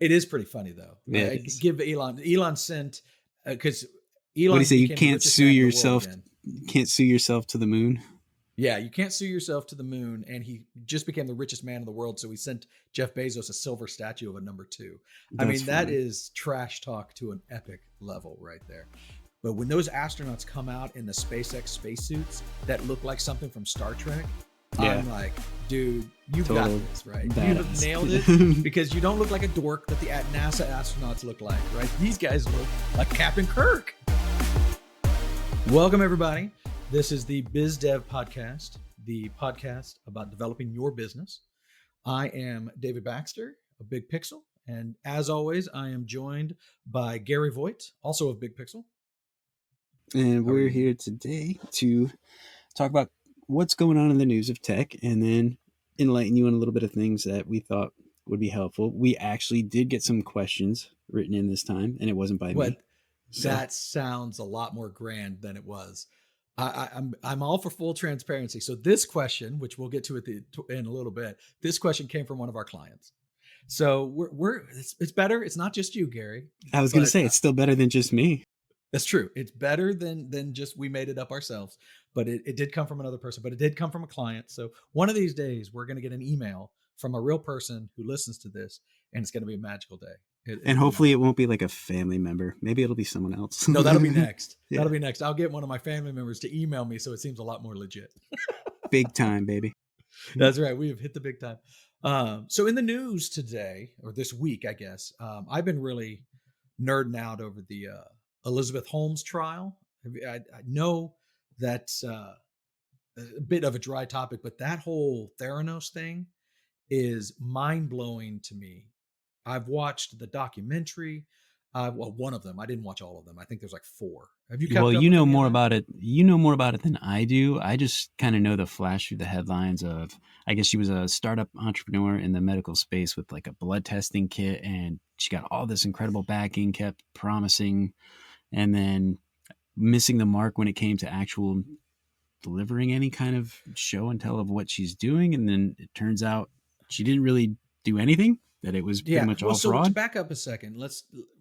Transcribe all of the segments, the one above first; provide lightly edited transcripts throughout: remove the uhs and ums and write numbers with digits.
It is pretty funny though. Yeah, I give Elon sent because what do you Elon say? You became the can't richest sue man in the world yourself. again. You can't sue yourself to the moon. Yeah, you can't sue yourself to the moon, and he just became the richest man in the world. So he sent Jeff Bezos a silver statue of a number 2. I That's mean, that funny. is trash talk to an epic level right there. But when those astronauts come out in the SpaceX spacesuits that look like something from Star Trek, Yeah. I'm like, dude, you've Total got this, right? You badass. have nailed it because you don't look like a dork that the NASA astronauts look like, right? These guys look like Captain Kirk. Welcome, everybody. This is the BizDev Podcast, the podcast about developing your business. I am David Baxter of Big Pixel, and as always, I am joined by Gary Voigt, also of Big Pixel. And we're here today to talk about what's going on in the news of tech and then enlighten you on a little bit of things that we thought would be helpful. We actually did get some questions written in this time, and it wasn't by me. So. That sounds a lot more grand than it was. I'm all for full transparency. So this question, which we'll get to in a little bit, this question came from one of our clients. So it's better. It's not just you, Gary. I was going to say it's still better than just me. That's true. It's better than just we made it up ourselves. But it did come from another person. But it did come from a client. So one of these days we're going to get an email from a real person who listens to this, and it's going to be a magical day. And hopefully it won't be like a family member. Maybe it'll be someone else. No, that'll be next. Yeah. That'll be next. I'll get one of my family members to email me so it seems a lot more legit. Big time, baby. That's right. We have hit the big time. So in the news today, or this week, I guess, I've been really nerding out over the Elizabeth Holmes trial. I know that's a bit of a dry topic, but that whole Theranos thing is mind-blowing to me. I've watched the documentary. Well, one of them. I didn't watch all of them. I think there's like 4. Have you? Well, you know more about it. You know more about it than I do. I just kind of know the flash through the headlines of. I guess she was a startup entrepreneur in the medical space with like a blood testing kit, and she got all this incredible backing, kept promising, and then missing the mark when it came to actual delivering any kind of show and tell of what she's doing. And then it turns out she didn't really do anything. That it was pretty much all fraud. So to back up a second,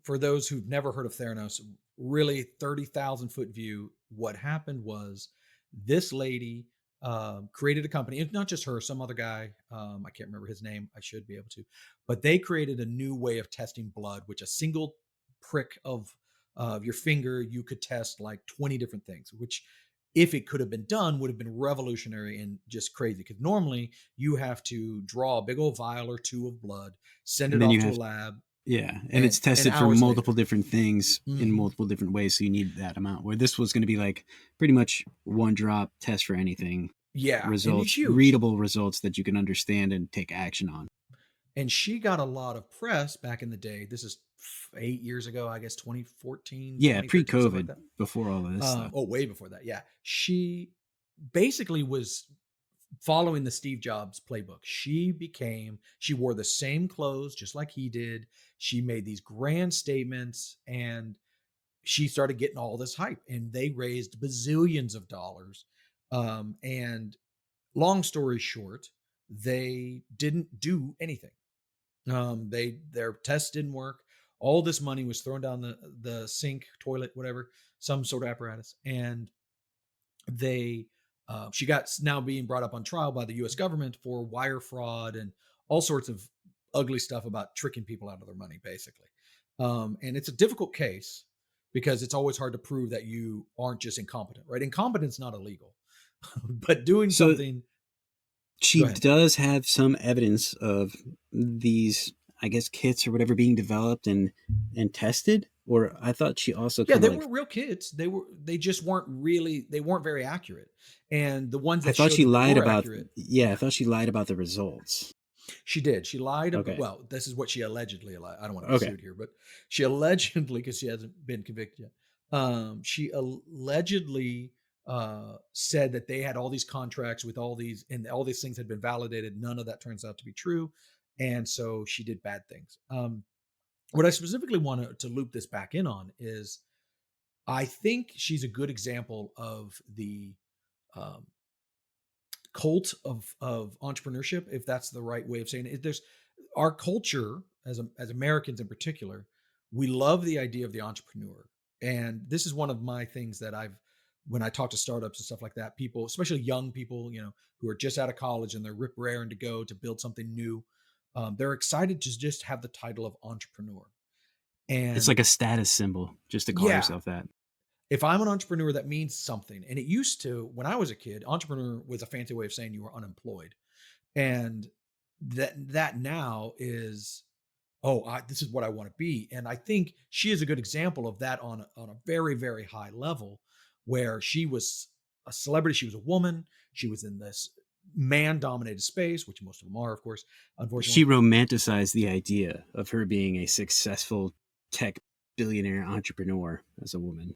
for those who've never heard of Theranos, really 30,000 foot view. What happened was this lady created a company. It's not just her, some other guy. I can't remember his name. I should be able to, but they created a new way of testing blood, which a single prick of your finger, you could test like 20 different things, which if it could have been done, would have been revolutionary and just crazy. Because normally you have to draw a big old vial or 2 of blood, send it off to a lab. Yeah, and it's tested for multiple different things in multiple different ways. So you need that amount. Where this was going to be like pretty much one drop test for anything. Yeah, results, readable results that you can understand and take action on. And she got a lot of press back in the day. This is 8 years ago, I guess, 2014. Yeah, pre-COVID, like before all of this stuff. Oh, way before that. Yeah. She basically was following the Steve Jobs playbook. She wore the same clothes just like he did. She made these grand statements and she started getting all this hype, and they raised bazillions of dollars. And long story short, they didn't do anything. Their tests didn't work. All this money was thrown down the sink, toilet, whatever, some sort of apparatus. And she got now being brought up on trial by the US government for wire fraud and all sorts of ugly stuff about tricking people out of their money, basically. And it's a difficult case because it's always hard to prove that you aren't just incompetent, right? Incompetence not illegal, but doing something. She does have some evidence of these, I guess, kits or whatever being developed and tested. Or I thought she also they were real kits. They just weren't very accurate. And the ones that I thought she lied about accurate, I thought she lied about the results. She did. She lied about, well, this is what she allegedly lied. I don't want to be sued here, but she allegedly, because she hasn't been convicted yet, she allegedly said that they had all these contracts with all these, and all these things had been validated. None of that turns out to be true. And so she did bad things. What I specifically want to loop this back in on is I think she's a good example of the cult of entrepreneurship, if that's the right way of saying it. There's our culture as Americans in particular, we love the idea of the entrepreneur. And this is one of my things that when I talk to startups and stuff like that, people, especially young people, who are just out of college and they're rip raring to go to build something new, they're excited to just have the title of entrepreneur. It's And like a status symbol just to call yeah, yourself that. if I'm an entrepreneur, that means something. And it used to, when I was a kid, entrepreneur was a fancy way of saying you were unemployed. And that now is, this is what I want to be. And I think she is a good example of that on a very, very high level, where she was a celebrity. She was a woman. She was in this man dominated space, which most of them are, of course, She unfortunately. romanticized the idea of her being a successful tech billionaire entrepreneur as a woman.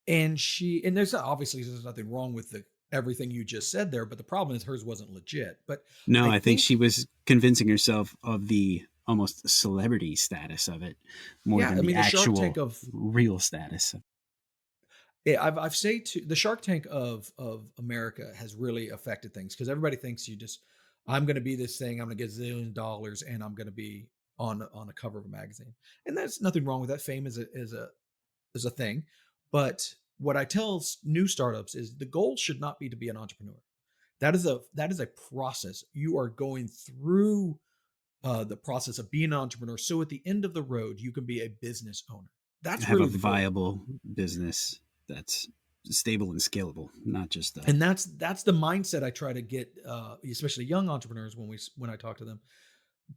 And there's nothing wrong with everything you just said there, but the problem is hers wasn't legit. But No, I I think think, she was convincing herself of the almost celebrity status of it more yeah, than I the mean, the Shark Tank actual of real status. yeah, I've say to the Shark Tank of America has really affected things, because everybody thinks I'm going to be this thing, I'm going to get $1 zillion, and I'm going to be on the cover of a magazine, and there's nothing wrong with that. Fame is a thing, but what I tell new startups is the goal should not be to be an entrepreneur. That is a process. You are going through the process of being an entrepreneur, so at the end of the road, you can be a business owner. That's Have a really the goal. viable business that's stable and scalable, not just And that's the mindset I try to get, especially young entrepreneurs, when I talk to them,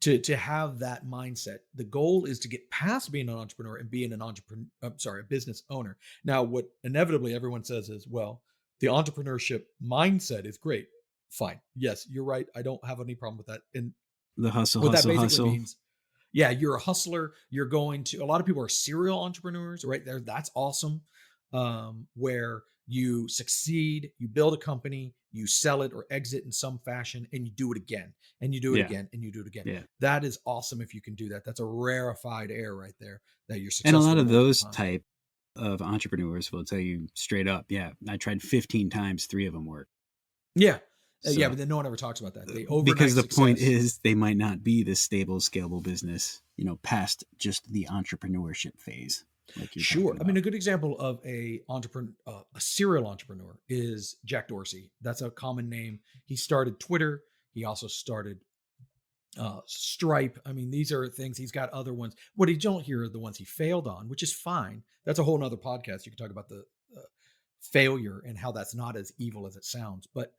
to have that mindset. The goal is to get past being an entrepreneur and being a business owner. Now, what inevitably everyone says is, well, the entrepreneurship mindset is great. Fine. Yes, you're right. I don't have any problem with that. And the hustle, what that hustle, basically hustle. means, yeah, you're a hustler. You're going to, a lot of people are serial entrepreneurs, right there. That's awesome. Where you succeed, you build a company, you sell it or exit in some fashion, and you do it again, and you do it Yeah. again, and you do it again. Yeah. That is awesome if you can do that. That's a rarefied air right there, that you're And a lot successful of multiple those times. type of entrepreneurs will tell you straight up, yeah, I tried 15 times, 3 of them worked. Yeah. Yeah, So but then no one ever talks about that. The because overnight the point success. is they might not be this stable, scalable business, past just the entrepreneurship phase, like you're Sure. talking I mean, about. a good example of a serial entrepreneur is Jack Dorsey. That's a common name. He started Twitter. He also started Stripe. I mean, these are things. He's got other ones. What you don't hear are the ones he failed on, which is fine. That's a whole nother podcast. You can talk about the failure and how that's not as evil as it sounds. But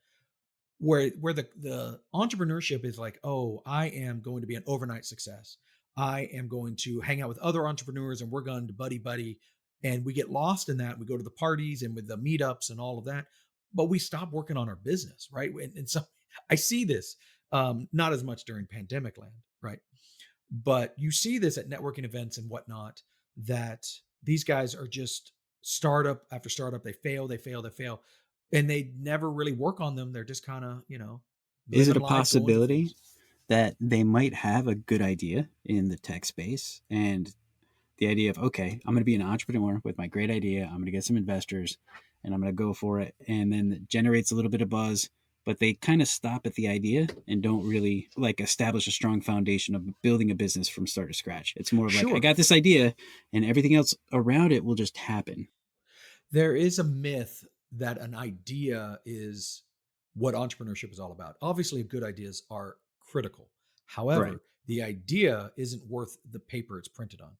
where the entrepreneurship is like, oh, I am going to be an overnight success. I am going to hang out with other entrepreneurs and we're going to buddy, and we get lost in that. We go to the parties and with the meetups and all of that, but we stop working on our business, right? And so I see this, not as much during pandemic land, right? But you see this at networking events and whatnot, that these guys are just startup after startup. They fail, they fail, they fail, and they never really work on them. They're just kind of, Is it living a life, going to possibility things. that they might have a good idea in the tech space and the idea of, okay, I'm going to be an entrepreneur with my great idea. I'm going to get some investors and I'm going to go for it. And then it generates a little bit of buzz, but they kind of stop at the idea and don't really like establish a strong foundation of building a business from start to scratch. It's more of like, I Sure. got this idea and everything else around it will just happen. There is a myth that an idea is what entrepreneurship is all about. Obviously, good ideas are critical. Right. However, the idea isn't worth the paper it's printed on.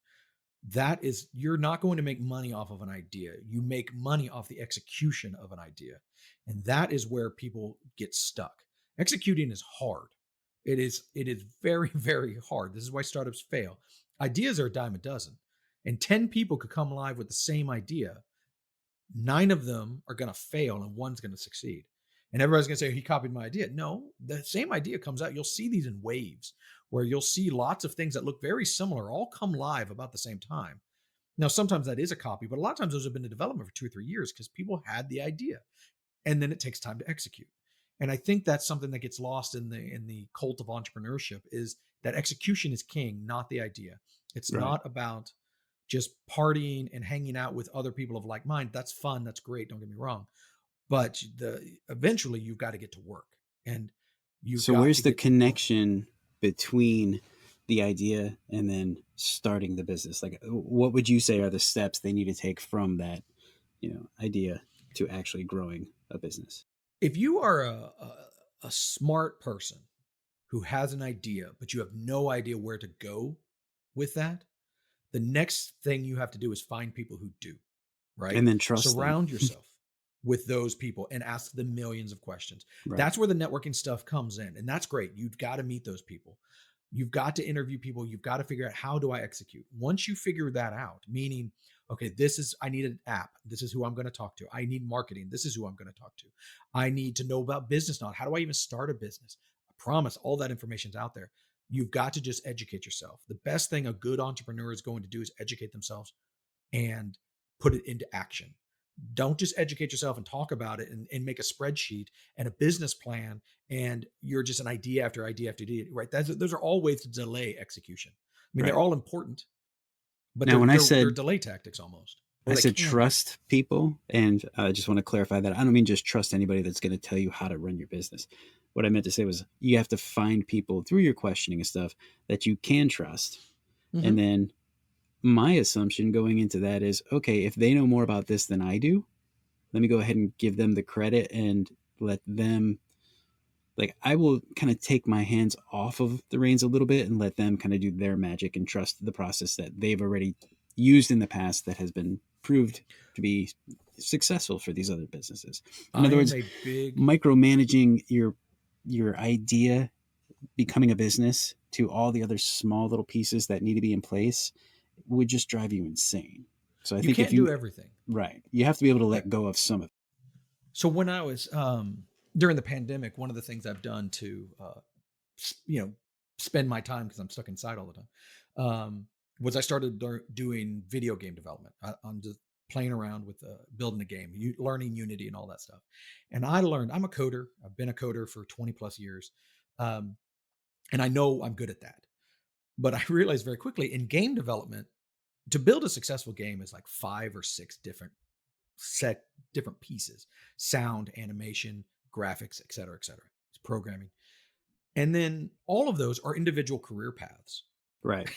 You're not going to make money off of an idea. You make money off the execution of an idea. And that is where people get stuck. Executing is hard. It is very, very hard. This is why startups fail. Ideas are a dime a dozen. And 10 people could come live with the same idea. 9 of them are going to fail and one's going to succeed. And everybody's going to say, he copied my idea. No, the same idea comes out. You'll see these in waves where you'll see lots of things that look very similar all come live about the same time. Now, sometimes that is a copy, but a lot of times those have been in development for 2 or 3 years because people had the idea, and then it takes time to execute. And I think that's something that gets lost in the cult of entrepreneurship, is that execution is king, not the idea. It's Right. not about just partying and hanging out with other people of like mind. That's fun. That's great. Don't get me wrong. But eventually you've got to get to work, and you've So got where's to the get to work. connection between the idea and then starting the business? Like, what would you say are the steps they need to take from that, idea to actually growing a business? If you are a smart person who has an idea, but you have no idea where to go with that, the next thing you have to do is find people who do, right? And then trust them. Surround yourself with those people and ask them millions of questions. Right. That's where the networking stuff comes in. And that's great. You've got to meet those people. You've got to interview people. You've got to figure out, how do I execute? Once you figure that out, meaning, okay, I need an app. This is who I'm going to talk to. I need marketing. This is who I'm going to talk to. I need to know about business knowledge. How do I even start a business? I promise all that information's out there. You've got to just educate yourself. The best thing a good entrepreneur is going to do is educate themselves and put it into action. Don't just educate yourself and talk about it and make a spreadsheet and a business plan, and you're just an idea after idea after idea, right? Those are all ways to delay execution. I mean, Right. they're all important, but Now, they're delay tactics almost. I said trust people, and I just want to clarify that. I don't mean just trust anybody that's going to tell you how to run your business. What I meant to say was you have to find people through your questioning and stuff that you can trust. Mm-hmm. And then my assumption going into that is, okay, if they know more about this than I do, let me go ahead and give them the credit and let them, like, I will kind of take my hands off of the reins a little bit and let them kind of do their magic and trust the process that they've already used in the past that has been proved to be successful for these other businesses. In other words, micromanaging your idea becoming a business to all the other small little pieces that need to be in place would just drive you insane. So I think you can't do everything. Right. You have to be able to let go of some of it. So when I was during the pandemic, one of the things I've done to spend my time, because I'm stuck inside all the time, was I started doing video game development. I'm just playing around with building a game, learning Unity and all that stuff. And I'm a coder. I've been a coder for 20 plus years. And I know I'm good at that. But I realized very quickly in game development, to build a successful game is like 5 or 6 different pieces: sound, animation, graphics, et cetera, et cetera. It's programming. And then all of those are individual career paths. Right.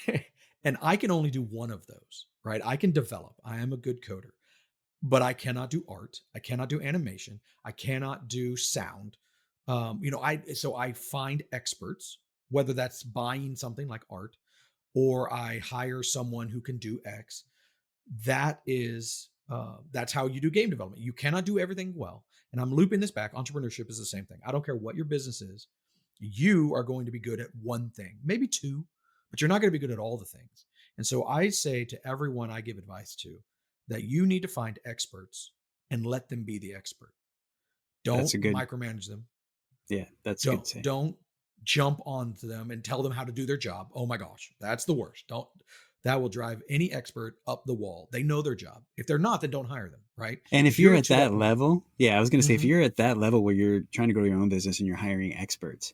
And I can only do one of those, right? I can develop. I am a good coder, but I cannot do art. I cannot do animation. I cannot do sound. So I find experts, whether that's buying something like art or I hire someone who can do X. That's how you do game development. You cannot do everything well. And I'm looping this back. Entrepreneurship is the same thing. I don't care what your business is. You are going to be good at one thing, maybe 2, but you're not going to be good at all the things. And so I say to everyone I give advice to that you need to find experts and let them be the expert. Don't micromanage them. Yeah, that's good. Don't jump onto them and tell them how to do their job. Oh my gosh, that's the worst. That will drive any expert up the wall. They know their job. If they're not, then don't hire them, right? And if you're at that level, I was going to say, if you're at that level where you're trying to grow your own business and you're hiring experts,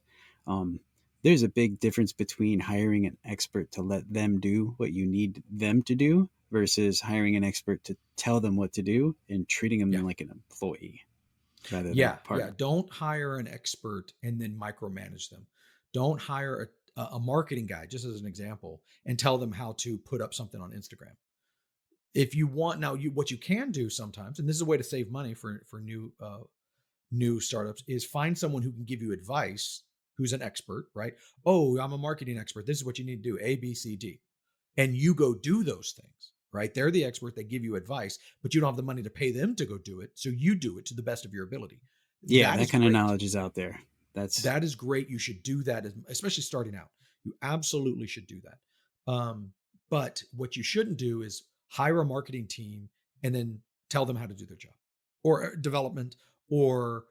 there's a big difference between hiring an expert to let them do what you need them to do versus hiring an expert to tell them what to do and treating them like an employee. Don't hire an expert and then micromanage them. Don't hire a marketing guy, just as an example, and tell them how to put up something on Instagram. If you want, what you can do sometimes, and this is a way to save money for new startups, is find someone who can give you advice, who's an expert, right? Oh, I'm a marketing expert. This is what you need to do, A, B, C, D. And you go do those things, right? They're the expert. They give you advice, but you don't have the money to pay them to go do it. So you do it to the best of your ability. Yeah, that kind of knowledge is out there. That is great. You should do that, especially starting out. You absolutely should do that. But what you shouldn't do is hire a marketing team and then tell them how to do their job, or development, or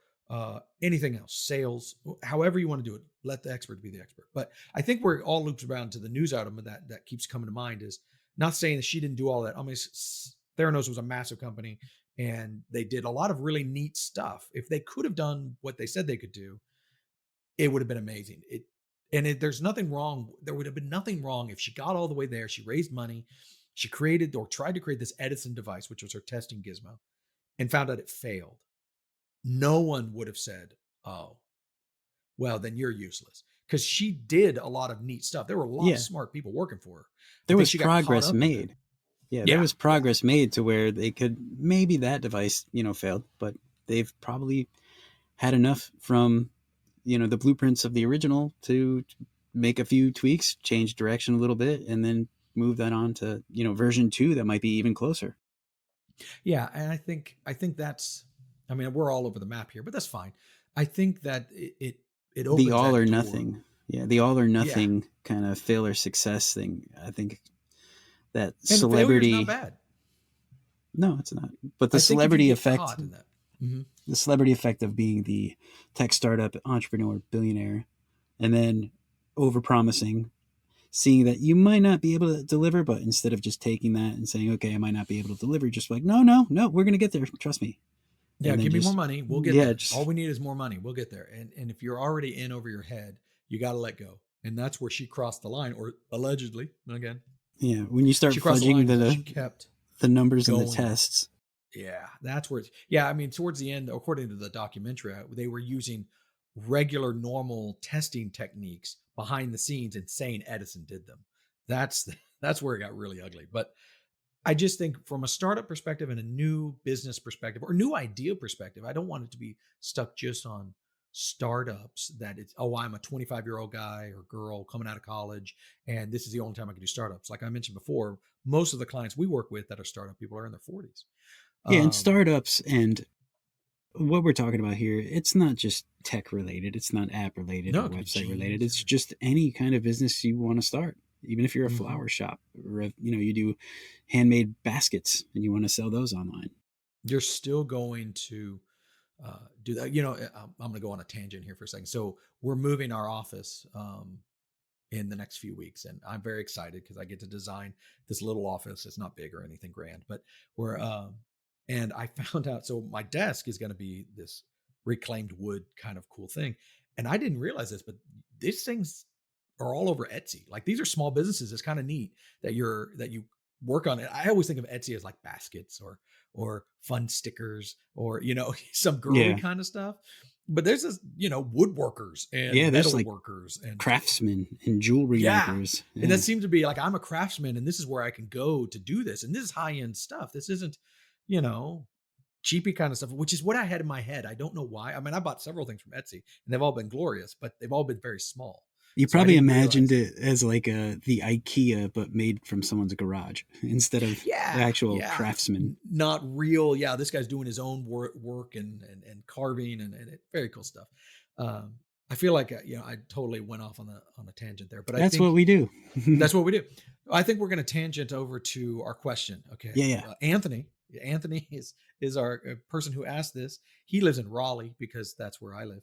anything else, sales, however you want to do it. Let the expert be the expert. But I think where it all loops around to the news item that keeps coming to mind is not saying that she didn't do all that. I mean, Theranos was a massive company and they did a lot of really neat stuff. If they could have done what they said they could do, it would have been amazing. There's nothing wrong. There would have been nothing wrong if she got all the way there. She raised money. She created or tried to create this Edison device, which was her testing gizmo, and found out it failed. No one would have said, oh, well, then you're useless. because she did a lot of neat stuff. There were a lot of smart people working for her. There was progress made. Yeah, there was progress made to where they could, maybe that device, failed, but they've probably had enough from, the blueprints of the original to make a few tweaks, change direction a little bit, and then move that on to, version 2 that might be even closer. Yeah. And I think that's, I mean, we're all over the map here, but that's fine. I think that it opens the all or door. nothing. Yeah. The all or nothing kind of fail or success thing. I think that and celebrity, not bad. No, it's not. But the celebrity effect, mm-hmm. the celebrity effect of being the tech startup entrepreneur billionaire, and then overpromising, seeing that you might not be able to deliver, but instead of just taking that and saying, okay, I might not be able to deliver, just like, no, we're going to get there. Trust me. Yeah. Give me more money. We'll get there. All we need is more money. We'll get there. And if you're already in over your head, you got to let go. And that's where she crossed the line, or allegedly, again. Yeah. When you start fudging the numbers and the tests. Yeah. That's where I mean, towards the end, according to the documentary, they were using regular, normal testing techniques behind the scenes and saying Edison did them. That's where it got really ugly. But I just think from a startup perspective and a new business perspective or new idea perspective, I don't want it to be stuck just on startups that it's, I'm a 25-year-old guy or girl coming out of college, and this is the only time I can do startups. Like I mentioned before, most of the clients we work with that are startup people are in their 40s. Yeah, and startups and what we're talking about here, it's not just tech related. It's not app related or website related. It's just any kind of business you want to start. Even if you're a flower shop, or you do handmade baskets and you want to sell those online, you're still going to do that. I'm going to go on a tangent here for a second. So we're moving our office in the next few weeks, and I'm very excited because I get to design this little office. It's not big or anything grand, but we're and I found out. So my desk is going to be this reclaimed wood kind of cool thing, and I didn't realize this, but these things are all over Etsy. Like these are small businesses. It's kind of neat that you work on it. I always think of Etsy as like baskets or fun stickers or, some girly kind of stuff. But there's this, woodworkers and metal like workers and craftsmen and jewelry makers. Yeah. And that seems to be like, I'm a craftsman and this is where I can go to do this. And this is high-end stuff. This isn't, cheapy kind of stuff, which is what I had in my head. I don't know why. I mean, I bought several things from Etsy and they've all been glorious, but they've all been very small. You probably imagined it as like the IKEA, but made from someone's garage instead of the actual craftsman. Not real. Yeah. This guy's doing his own work and carving and very cool stuff. I feel like, I totally went off on a tangent there, but I think what we do. That's what we do. I think we're going to tangent over to our question. Okay. Yeah. Anthony is our person who asked this. He lives in Raleigh because that's where I live.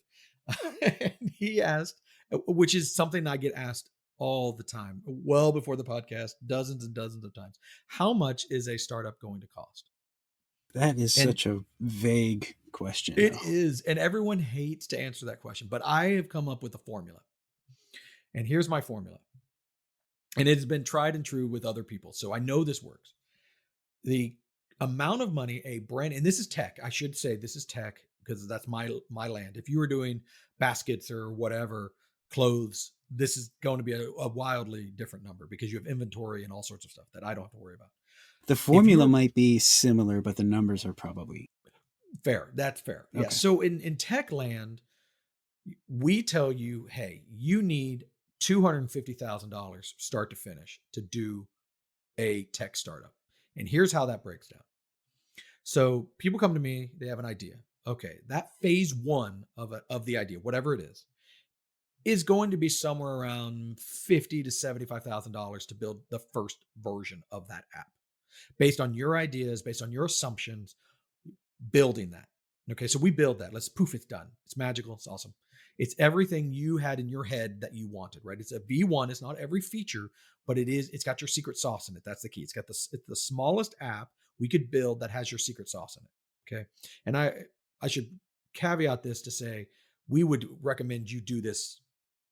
And he asked, which is something I get asked all the time, well before the podcast, dozens and dozens of times. How much is a startup going to cost? That is such a vague question. It is. And everyone hates to answer that question, but I have come up with a formula. And here's my formula. And it's been tried and true with other people. So I know this works. The amount of money a brand, and this is tech. I should say this is tech because that's my land. If you were doing baskets or whatever, clothes, this is going to be a wildly different number because you have inventory and all sorts of stuff that I don't have to worry about. The formula might be similar, but the numbers are probably fair. That's fair. Okay. Yeah. So in tech land, we tell you, hey, you need $250,000 start to finish to do a tech startup. And here's how that breaks down. So people come to me, they have an idea. Okay, that phase one of the idea, whatever it is going to be somewhere around $50,000 to $75,000 to build the first version of that app, based on your ideas, based on your assumptions, building that. Okay, so we build that. It's done. It's magical. It's awesome. It's everything you had in your head that you wanted, right? It's a V1. It's not every feature, but it's got your secret sauce in it. That's the key. It's the smallest app we could build that has your secret sauce in it. Okay, and I should caveat this to say we would recommend you do this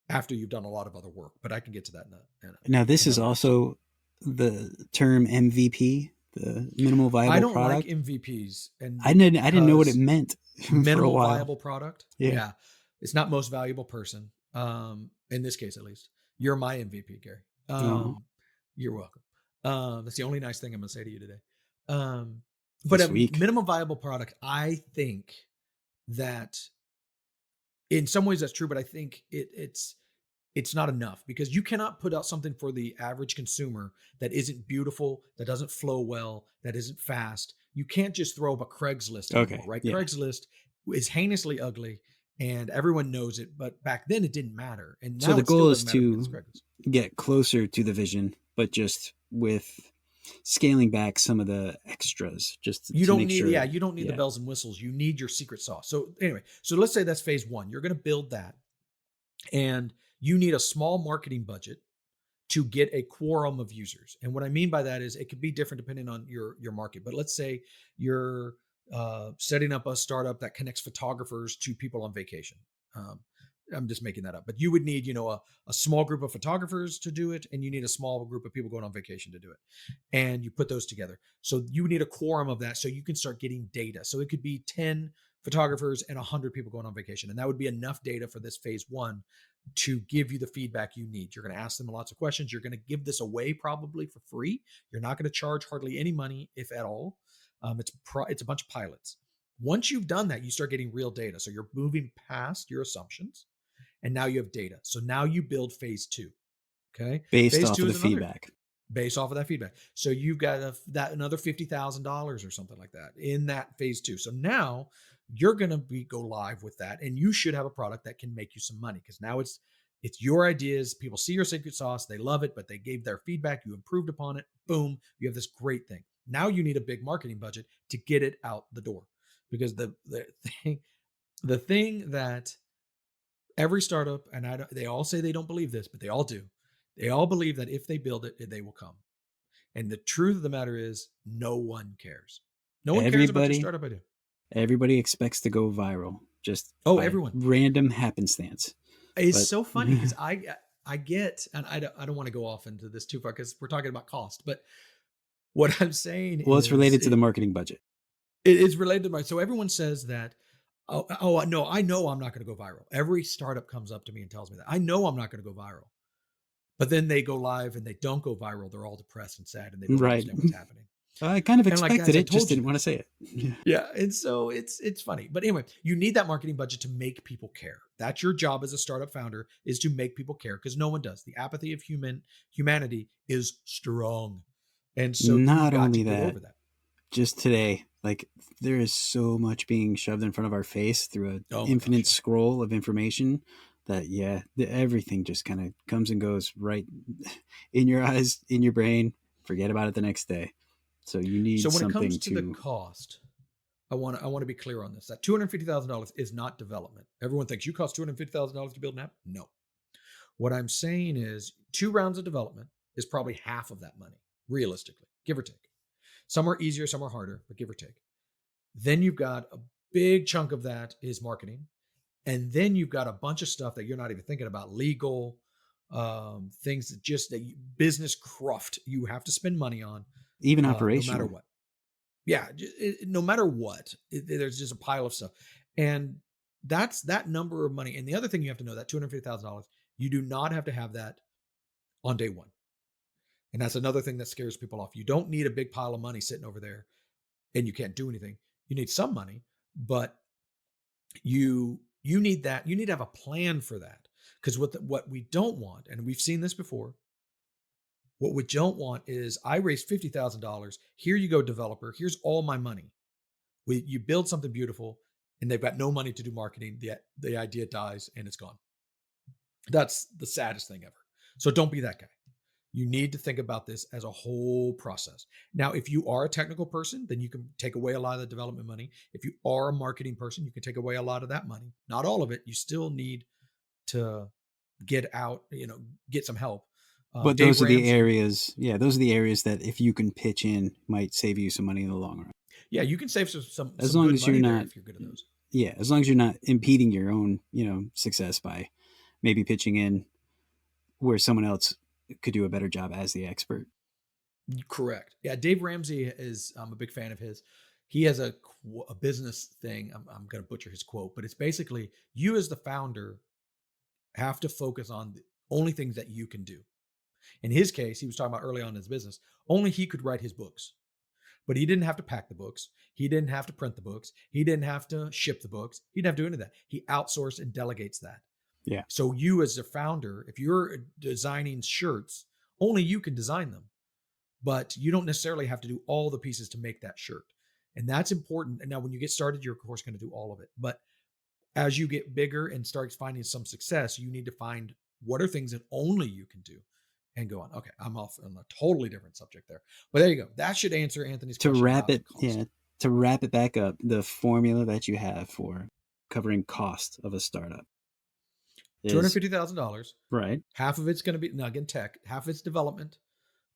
after you've done a lot of other work, but I can get to that in a Now, this is also the term MVP, the minimal viable product. I don't like MVPs. And I didn't know what it meant. Minimal viable product. Yeah. It's not most valuable person. In this case, at least, you're my MVP, Gary. Oh, You're welcome. That's the only nice thing I'm going to say to you today. But this a week. minimum viable product, I think that in some ways that's true, but I think it's not enough, because you cannot put out something for the average consumer that isn't beautiful, that doesn't flow well, that isn't fast. You can't just throw up a Craigslist anymore, Okay. right? Yeah. Craigslist is heinously ugly and everyone knows it, but back then it didn't matter. And So now the it still goal is doesn't matter because it's to Craigslist. get closer to the vision, but just with scaling back some of the extras, just You to don't make need, sure. yeah, you don't need the Yeah. bells and whistles. You need your secret sauce. So anyway, so let's say that's phase one. You're going to build that, and you need a small marketing budget to get a quorum of users. And what I mean by that is it could be different depending on your market. But let's say you're setting up a startup that connects photographers to people on vacation. Um, I'm just making that up, but you would need, a small group of photographers to do it, and you need a small group of people going on vacation to do it, and you put those together. So you need a quorum of that, so you can start getting data. So it could be 10 photographers and 100 people going on vacation, and that would be enough data for this phase one to give you the feedback you need. You're going to ask them lots of questions. You're going to give this away probably for free. You're not going to charge hardly any money, if at all. It's a bunch of pilots. Once you've done that, you start getting real data. So you're moving past your assumptions, and now you have data. So now you build phase two. Okay, Based phase off two of the is another feedback. based off of that feedback. So you've got that another $50,000 or something like that in that phase two. So now you're going to go live with that, and you should have a product that can make you some money, because now it's your ideas. People see your secret sauce, they love it, but they gave their feedback. You improved upon it. Boom, you have this great thing. Now you need a big marketing budget to get it out the door, because the thing that every startup, and they all say they don't believe this, but they all do. They all believe that if they build it, they will come. And the truth of the matter is, no one cares. No one cares about your Everybody, startup idea. everybody expects to go viral just Oh, by everyone. random happenstance. It's But so funny because I get, and I don't want to go off into this too far because we're talking about cost, but what I'm saying well, it's is related to the marketing budget. it is related to my. So everyone says that. Oh no, I know I'm not going to go viral. Every startup comes up to me and tells me that. I know I'm not going to go viral. But then they go live and they don't go viral. They're all depressed and sad, and they don't Right. understand what's happening. I kind of And like, expected guys, I it, just told you didn't want to this. say it. Yeah. Yeah. And so it's funny. But anyway, you need that marketing budget to make people care. That's your job as a startup founder, is to make people care, because no one does. The apathy of humanity is strong. And so you've Not got to only get that, over that. just today, like there is so much being shoved in front of our face through an Oh my infinite gosh. scroll of information that everything just kind of comes and goes right in your eyes, in your brain. Forget about it the next day. So you need So when it comes something to the cost, I want to be clear on this. That $250,000 is not development. Everyone thinks you cost $250,000 to build an app. No. What I'm saying is 2 rounds of development is probably half of that money, realistically, give or take. Some are easier, some are harder, but give or take. Then you've got a big chunk of that is marketing. And then you've got a bunch of stuff that you're not even thinking about, legal, things business cruft you have to spend money on, even no matter operational. what. Yeah, no matter what, there's just a pile of stuff. And that's that number of money. And the other thing you have to know, that $250,000, you do not have to have that on day one. And that's another thing that scares people off. You don't need a big pile of money sitting over there and you can't do anything. You need some money, but you need that. You need to have a plan for that. Because what we don't want, and we've seen this before, what we don't want is, I raised $50,000. Here you go, developer. Here's all my money. You build something beautiful, and they've got no money to do marketing. The idea dies and it's gone. That's the saddest thing ever. So don't be that guy. You need to think about this as a whole process. Now, if you are a technical person, then you can take away a lot of the development money. If you are a marketing person, you can take away a lot of that money. Not all of it. You still need to get out, get some help. But Dave those are the Ramsey. areas, those are the areas that if you can pitch in, might save you some money in the long run. Yeah, you can save some As long good as money you're there not, if you're good at those. yeah, as long as you're not impeding your own, success by maybe pitching in where someone else could do a better job as the expert. Correct. Yeah, Dave Ramsey I'm a big fan of his. He has a business thing. I'm going to butcher his quote, but it's basically, you as the founder have to focus on the only things that you can do. In his case, he was talking about early on in his business, only he could write his books, but he didn't have to pack the books. He didn't have to print the books. He didn't have to ship the books. He didn't have to do any of that. He outsourced and delegates that. Yeah. So you as a founder, if you're designing shirts, only you can design them, but you don't necessarily have to do all the pieces to make that shirt. And that's important. And now when you get started, you're of course going to do all of it. But as you get bigger and start finding some success, you need to find what are things that only you can do and go on. Okay, I'm off on a totally different subject there. But there you go. That should answer Anthony's question. To wrap it back up, the formula that you have for covering cost of a startup is $250,000. Right. Half of it's going to be, now again, tech, half of it's development.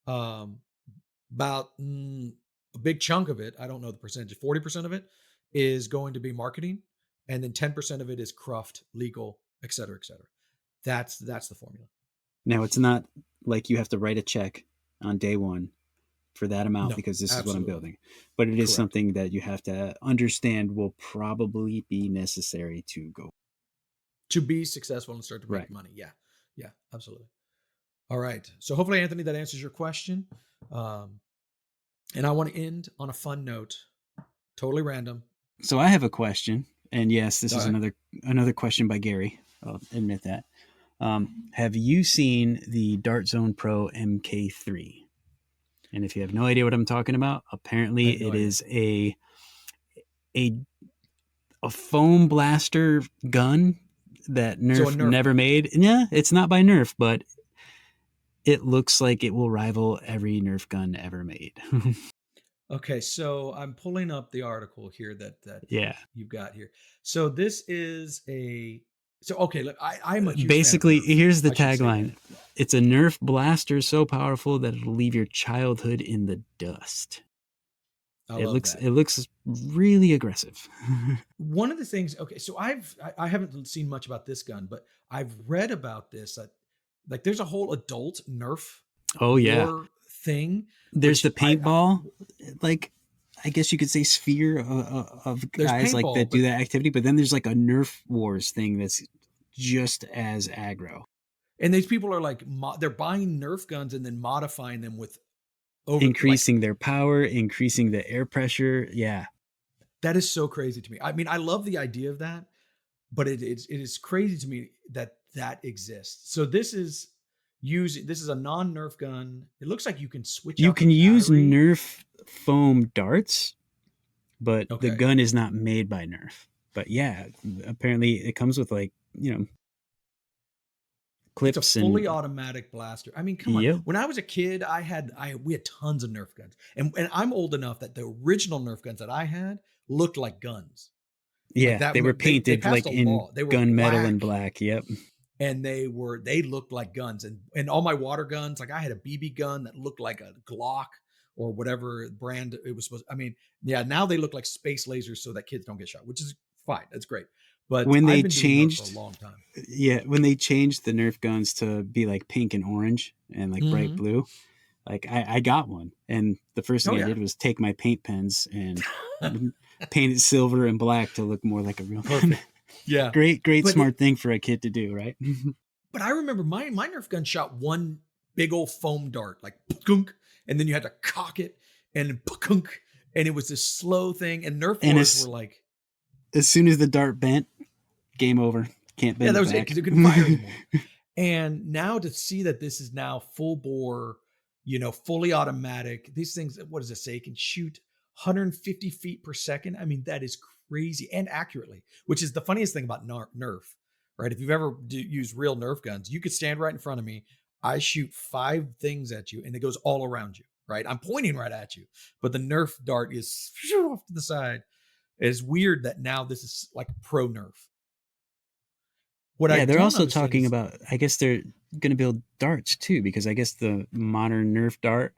About a big chunk of it, I don't know the percentage, 40% of it is going to be marketing. And then 10% of it is craft, legal, et cetera, et cetera. That's the formula. Now, it's not like you have to write a check on day one for that amount because this is what I'm building. But it is something that you have to understand will probably be necessary to be successful and start to make money. Yeah. Yeah, absolutely. All right. So hopefully, Anthony, that answers your question. And I want to end on a fun note, totally random. So I have a question. And yes, this is another question by Gary. I'll admit that. Have you seen the Dart Zone Pro Mk3? And if you have no idea what I'm talking about, apparently it is a foam blaster gun that Nerf never made. Yeah, it's not by Nerf, but it looks like it will rival every Nerf gun ever made. Okay, so I'm pulling up the article here that you've got here. So this is look, I'm a huge basically fan of Nerf. Here's the tagline. It's a Nerf blaster so powerful that it'll leave your childhood in the dust. It looks really aggressive. One of the things, okay, so I haven't seen much about this gun, but I've read about this. Like there's a whole adult Nerf thing. There's the paintball, I guess you could say sphere of guys like that do that activity, but then there's like a Nerf Wars thing that's just as aggro. And these people are like, they're buying Nerf guns and then modifying them with increasing their power, increasing the air pressure. Yeah. That is so crazy to me. I mean, I love the idea of that, but it is crazy to me that exists. So this is a non-Nerf gun. It looks like you can switch. You can use Nerf foam darts, but the gun is not made by Nerf. But yeah, apparently it comes with clips. It's a fully automatic blaster. I mean, come on. When I was a kid, we had tons of Nerf guns, and I'm old enough that the original Nerf guns that I had looked like guns. Yeah, they were painted in gunmetal and black. Yep. And they looked like guns, and all my water guns, like I had a BB gun that looked like a Glock or whatever brand it was supposed. I mean, yeah, now they look like space lasers so that kids don't get shot, which is fine. That's great. But when they I've been changed doing it for a long time. Yeah, when they changed the Nerf guns to be like pink and orange and like bright blue, like I got one, and the first thing I did was take my paint pens and paint it silver and black to look more like a real gun. Yeah. Great smart thing for a kid to do, right? But I remember my Nerf gun shot one big old foam dart, like punk, and then you had to cock it and punk, and it was this slow thing. And Nerf wars were like, as soon as the dart bent, game over. Can't bend. Yeah, that was it because it couldn't fire anymore. And now to see that this is now full bore, fully automatic. These things, what does it say? It can shoot 150 feet per second. I mean, that is crazy and accurately, which is the funniest thing about Nerf, right? If you've ever used real Nerf guns, you could stand right in front of me. I shoot 5 things at you and it goes all around you, right? I'm pointing right at you, but the Nerf dart is off to the side. It's weird that now this is like pro Nerf. They're also talking about, I guess they're going to build darts too, because I guess the modern Nerf dart,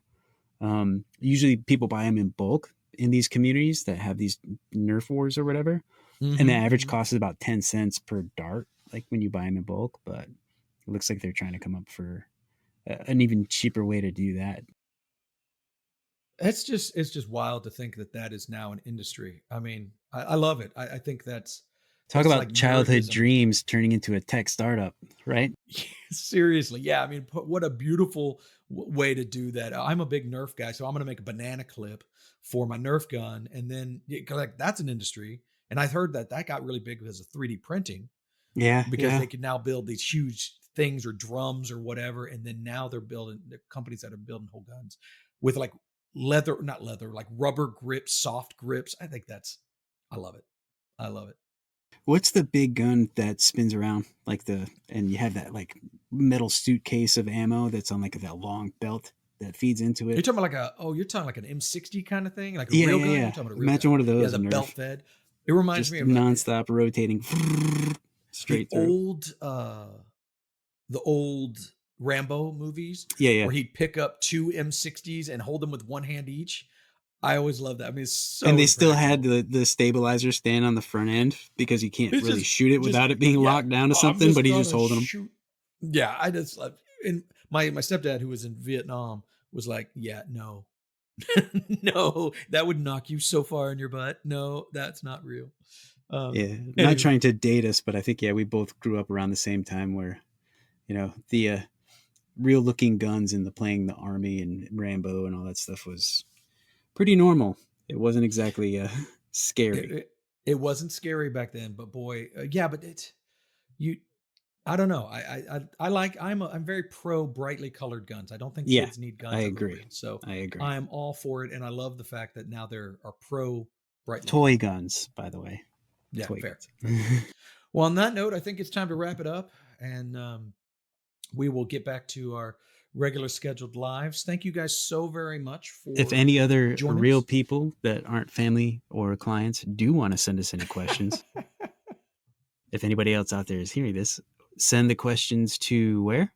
usually people buy them in bulk in these communities that have these Nerf wars or whatever. Mm-hmm. And the average cost is about 10 cents per dart, like when you buy them in bulk, but it looks like they're trying to come up for an even cheaper way to do that. It's just wild to think that is now an industry. I mean, I love it. I think that's Talk It's about like childhood nerdism. dreams turning into a tech startup, right? Seriously. Yeah. I mean, what a beautiful way to do that. I'm a big Nerf guy, so I'm going to make a banana clip for my Nerf gun. And then, like, that's an industry. And I heard that got really big because of 3D printing, Yeah, because yeah. they can now build these huge things or drums or whatever. And then now they're companies that are building whole guns with like not leather, like rubber grips, soft grips. I love it. I love it. What's the big gun that spins around and you have that like metal suitcase of ammo that's on like that long belt that feeds into You're it? talking about you're talking like an M60 kind of thing, like a Yeah, real yeah, gun. You're yeah. talking about a real Imagine gun. one of Yeah, those, the a Nerf, belt fed. It reminds just me of nonstop rotating the straight through. the old Rambo movies, Yeah, yeah. where he'd pick up two M60s and hold them with one hand each. I always love that. I mean, it's so And they still impractical. had the stabilizer stand on the front end because you can't It's really shoot it without it being yeah. locked down to I'm something, but he's just gonna holding them. shoot. Yeah, I just love. And my stepdad, who was in Vietnam, was like, "Yeah, no, no, that would knock you so far in your butt. No, that's not real." Yeah, not Anyway. trying to date us, but I think we both grew up around the same time where, the real looking guns and playing the army and Rambo and all that stuff was pretty normal. It wasn't exactly scary. It wasn't scary back then, but boy, yeah, but you. I don't know. I'm very pro brightly colored guns. I don't think Yeah, kids need I guns that look agree. green. So I agree. I'm all for it, and I love the fact that now there are pro brightly Toy guns, by the way. Yeah, Toy fair. guns. Well, on that note, I think it's time to wrap it up, and we will get back to our regular scheduled lives. Thank you guys so very much for. If any other joining real us. people that aren't family or clients do want to send us any questions, if anybody else out there is hearing this, send the questions to where?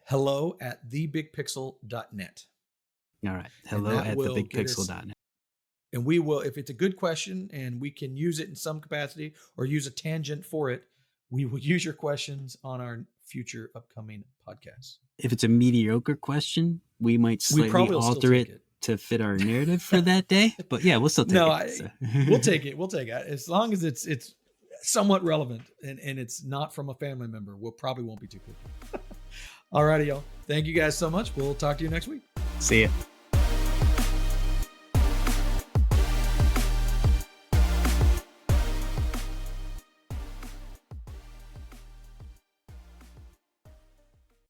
hello@thebigpixel.net. All right. hello@thebigpixel.net. And we will, if it's a good question and we can use it in some capacity or use a tangent for it, we will use your questions on our future upcoming podcasts. If it's a mediocre question, we might slightly alter it to fit our narrative for that day. But yeah, we'll still take it. We'll take it. We'll take it. As long as it's somewhat relevant and it's not from a family member, probably won't be too good. All righty, y'all. Thank you guys so much. We'll talk to you next week. See ya.